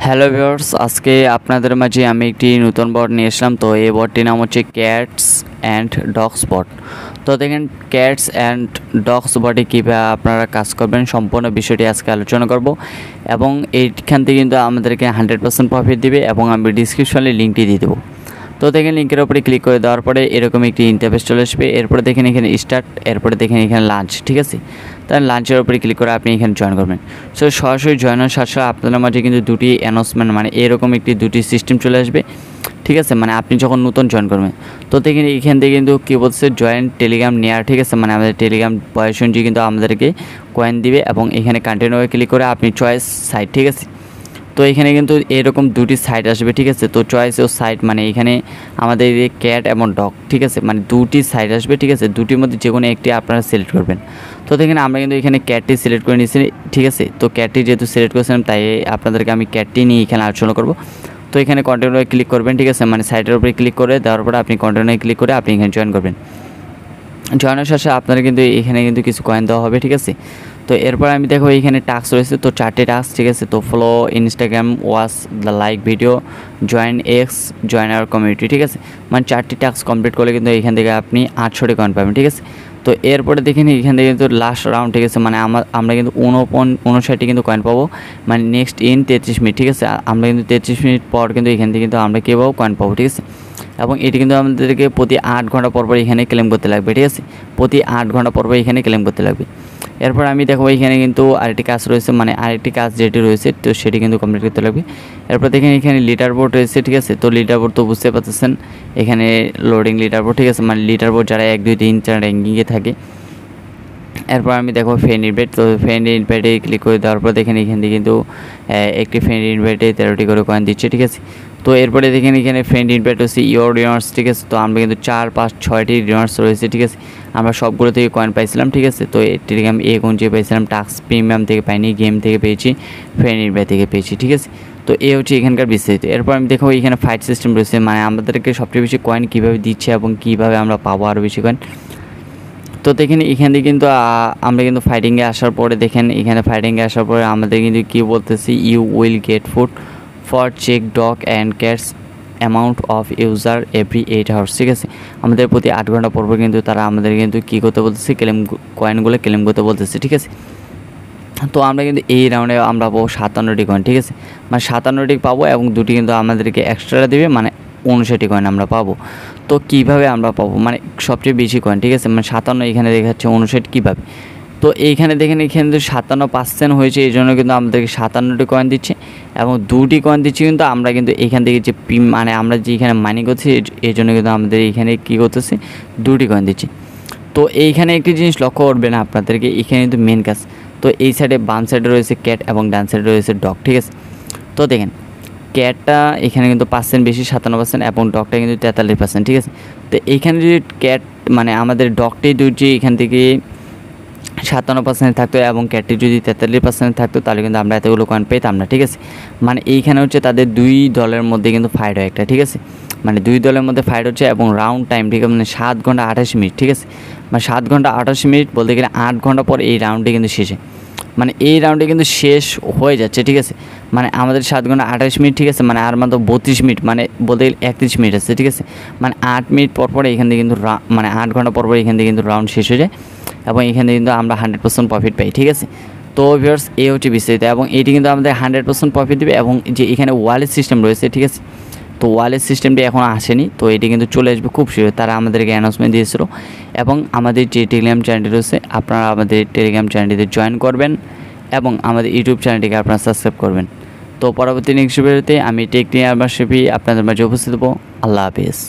Hello viewers, আজকে আপনাদের মাঝে আমি একটি নতুন বট নিয়ে আসলাম। তো এই বটটির নাম হচ্ছে ক্যাটস অ্যান্ড ডগস বট। তো দেখেন, ক্যাটস অ্যান্ড ডগস বটে কীভাবে আপনারা কাজ করবেন সম্পূর্ণ বিষয়টি আজকে আলোচনা করব, এবং এইখান থেকে কিন্তু আমাদেরকে 100% প্রফিট দিবে, এবং আমি ডিসক্রিপশনে লিঙ্কটি দিয়ে দেবো। তো দেখেন, লিঙ্কের উপরে ক্লিক করে দেওয়ার পরে এরকম একটি ইন্টারফেস চলে আসবে। এরপরে দেখেন এখানে স্টার্ট, এরপরে দেখেন এখানে লাঞ্চ, ঠিক আছে। তাহলে লাঞ্চের উপরে ক্লিক করে আপনি এখানে জয়েন করবেন। সো সরাসরি জয়েন হওয়ার সাথে সাথে আপনাদের মাঝে কিন্তু দুটি অ্যানাউন্সমেন্ট, মানে এরকম দুটি সিস্টেম চলে আসবে, ঠিক আছে। মানে আপনি যখন নতুন জয়েন করবেন, তো দেখেন এখান থেকে কিন্তু কী বলছে, জয়েন টেলিগ্রাম নেয়ার, ঠিক আছে। মানে আমাদের টেলিগ্রাম বয়স অনুযায়ী কিন্তু আমাদেরকে কয়েন দিবে, এবং এখানে কন্টিনিউ ক্লিক করে আপনি চয়েস সাইট, ঠিক আছে। তো এখানে কিন্তু এরকম দুটি সাইট আসবে, ঠিক আছে। তো চয়েস ও সাইট মানে এখানে আমাদের ক্যাট এবং ডগ, ঠিক আছে, মানে দুটি সাইট আসবে, ঠিক আছে। দুটির মধ্যে যে কোনো একটি আপনারা সিলেক্ট করবেন। তো দেখেন আমরা কিন্তু এখানে ক্যাটটি সিলেক্ট করে নিয়েছি, ঠিক আছে। তো ক্যাটটি যেহেতু সিলেক্ট করেছিলাম, তাই আপনাদেরকে আমি ক্যাটটি নিয়ে এখানে আলোচনা করব। তো এখানে কন্টিনিউ ক্লিক করবেন, ঠিক আছে। মানে সাইটের উপরে ক্লিক করে দেওয়ার পরে আপনি কন্টিনিউ ক্লিক করে আপনি এখানে জয়েন করবেন। জয়েনের শেষে আপনারা কিন্তু এখানে কিন্তু কিছু কয়েন দেওয়া হবে, ঠিক আছে। তো এরপর আমি দেখো এখানে টাস্ক রয়েছে, তো 4টি টাস্ক, ঠিক আছে। তো follow Instagram, watch the like video, join x, join our community, ঠিক আছে। মানে 4টি টাস্ক কমপ্লিট করলে কিন্তু এখান থেকে আপনি 800টি কয়েন পাবেন, ঠিক আছে। তো এরপরে দেখেন এখান থেকে কিন্তু লাস্ট রাউন্ড, ঠিক আছে। মানে আমরা কিন্তু 59টি কিন্তু কয়েন পাবো, মানে নেক্সট ইন 33 মিনিট, ঠিক আছে। আমরা কিন্তু 33 মিনিট পর কিন্তু এখান থেকে কিন্তু আমরা কী পাবো, কয়েন পাবো, ঠিক আছে। এবং এটি কিন্তু আমাদেরকে প্রতি 8 ঘন্টা পর এখানে ক্লেম করতে লাগবে, ঠিক আছে। প্রতি 8 ঘন্টা পর এখানে ক্লেম করতে লাগবে। এরপর আমি দেখো এখানে কিন্তু আরেকটি কাজ রয়েছে, মানে আরেকটি কাজ যেটি রয়েছে, তো সেটি কিন্তু কমপ্লিট করতে লাগবে। এরপর দেখেন এখানে লিডার বোর্ড রয়েছে, ঠিক আছে। তো লিডার বোর্ড তো বুঝতে পারতেছেন, এখানে লোডিং লিডার বোর্ড, ঠিক আছে। মানে লিডার বোর্ড যারা 1 2 3 4 র্যাঙ্কিংয়ে থাকে। এরপর আমি দেখো ফ্রেন্ড ইনভাইট, তো ফ্রেন্ড ইনভাইটে ক্লিক করে দেওয়ার পর দেখেন এখান থেকে কিন্তু একটি ফ্রেন্ড ইনভাইটে 13টি করে কয়েন দিচ্ছে, ঠিক আছে। তো এরপরে দেখেন এখানে ফ্রেন্ড ইনভাইট হচ্ছে ইওর রিওয়ার্ডস, ঠিক আছে। তো আমরা কিন্তু 4 5 6টি রিওয়ার্ডস রয়েছে, ঠিক আছে। আমরা সবগুলো থেকে কয়েন পাইছিলাম, ঠিক আছে। তো টেলিগ্রাম যে পাইছিলাম, টাস্ক প্রিমিয়াম থেকে পাইনি, গেম থেকে পেয়েছি, ফ্রেন্ড ইনভাইট থেকে পেয়েছি, ঠিক আছে। তো হচ্ছে এখানকার বিস্তারিত। এরপর আমি দেখো এখানে ফাইট সিস্টেম রয়েছে, মানে আমাদেরকে সবচেয়ে বেশি কয়েন কীভাবে দিচ্ছে এবং কীভাবে আমরা পাবো আরও বেশি কয়েন। তো দেখেন এখানে কিন্তু আমরা কিন্তু ফাইটিংয়ে আসার পরে দেখেন এখানে ফাইটিংয়ে আসার পরে আমাদের কিন্তু কী বলতেছি, you will get food for check dog and cats amount of user every 8 hours, ঠিক আছে। আমাদের প্রতি 8 ঘন্টা পর কিন্তু তারা আমাদের কিন্তু কী করতে বলতেছে, কয়েনগুলো ক্লেম করতে বলতেছে, ঠিক আছে। তো আমরা কিন্তু এই রাউন্ডে আমরা পাবো 57টি কয়েন, ঠিক আছে। মানে 57টি পাবো, এবং দুটি কিন্তু আমাদেরকে এক্সট্রা দেবে, মানে 59টি কয়েন আমরা পাবো। তো কীভাবে আমরা পাবো, মানে সবচেয়ে বেশি কয়েন, ঠিক আছে। মানে 57 এখানে দেখাচ্ছে, 59 কীভাবে। তো এইখানে দেখেন এখানে কিন্তু 57% হয়েছে, এই জন্য কিন্তু আমাদেরকে 57টি কয়েন দিচ্ছে, এবং 2টি কয়েন দিচ্ছে। কিন্তু আমরা কিন্তু এখান থেকে যে মানে আমরা যে এখানে মাইনিং করছি, এই জন্য কিন্তু আমাদের এখানে কী করতেছে, 2টি কয়েন দিচ্ছে। তো এইখানে একটি জিনিস লক্ষ্য করবেন আপনাদেরকে, এখানে কিন্তু মেন কাজ। তো এই সাইডে বাম সাইডে রয়েছে ক্যাট এবং ডান সাইডে রয়েছে ডগ, ঠিক আছে। তো দেখেন ক্যাটটা এখানে কিন্তু % বেশি 57%, এবং ডগটা কিন্তু 43%, ঠিক আছে। তো এইখানে যদি ক্যাট মানে আমাদের ডগটি যদি এখান থেকে 57% থাকতো এবং ক্যাটটি যদি 43% থাকতো, তাহলে কিন্তু আমরা এতগুলো কয়েন পেতাম না, ঠিক আছে। মানে এইখানে হচ্ছে তাদের 2 দলের মধ্যে কিন্তু ফাইট হয় একটা, ঠিক আছে। মানে 2 দলের মধ্যে ফাইট হচ্ছে, এবং রাউন্ড টাইম, ঠিক আছে, মানে 7 ঘন্টা 28 মিনিট, ঠিক আছে। মানে 7 ঘন্টা 28 মিনিট বলতে গেলে 8 ঘন্টা পর এই রাউন্ডটি কিন্তু শেষে, মানে এই রাউন্ডে কিন্তু শেষ হয়ে যাচ্ছে, ঠিক আছে। মানে আমাদের 7 ঘন্টা 28 মিনিট, ঠিক আছে। মানে আর মাত্র 32 মিনিট, মানে বলতে গেলে 31 মিনিট আছে, ঠিক আছে। মানে 8 মিনিট পর এখান থেকে কিন্তু মানে 8 ঘন্টা পর এখান থেকে কিন্তু রাউন্ড শেষ হয়ে যায়, এবং এখানে কিন্তু আমরা 100% প্রফিট পাই, ঠিক আছে। তো ভিউয়ার্স, এই হচ্ছে বিস্তারিত, এবং এটি কিন্তু আমাদের 100% প্রফিট দেবে। এবং যে এখানে ওয়ালেট সিস্টেম রয়েছে, ঠিক আছে। তো ওয়ালেট সিস্টেমটি এখনও আসেনি, তো এটি কিন্তু চলে আসবে খুব শীঘ্র। তারা আমাদেরকে অ্যানাউন্সমেন্ট দিয়েছিল, এবং আমাদের যে টেলিগ্রাম চ্যানেলটি রয়েছে, আপনারা আমাদের টেলিগ্রাম চ্যানেলটিতে জয়েন করবেন, এবং আমাদের ইউটিউব চ্যানেলটিকে আপনারা সাবস্ক্রাইব করবেন। তো পরবর্তী নেক্সট ভিডিওতে আমি টেক নিয়ে আপনাদের মাঝে উপস্থিত হবো। আল্লাহ হাফিজ।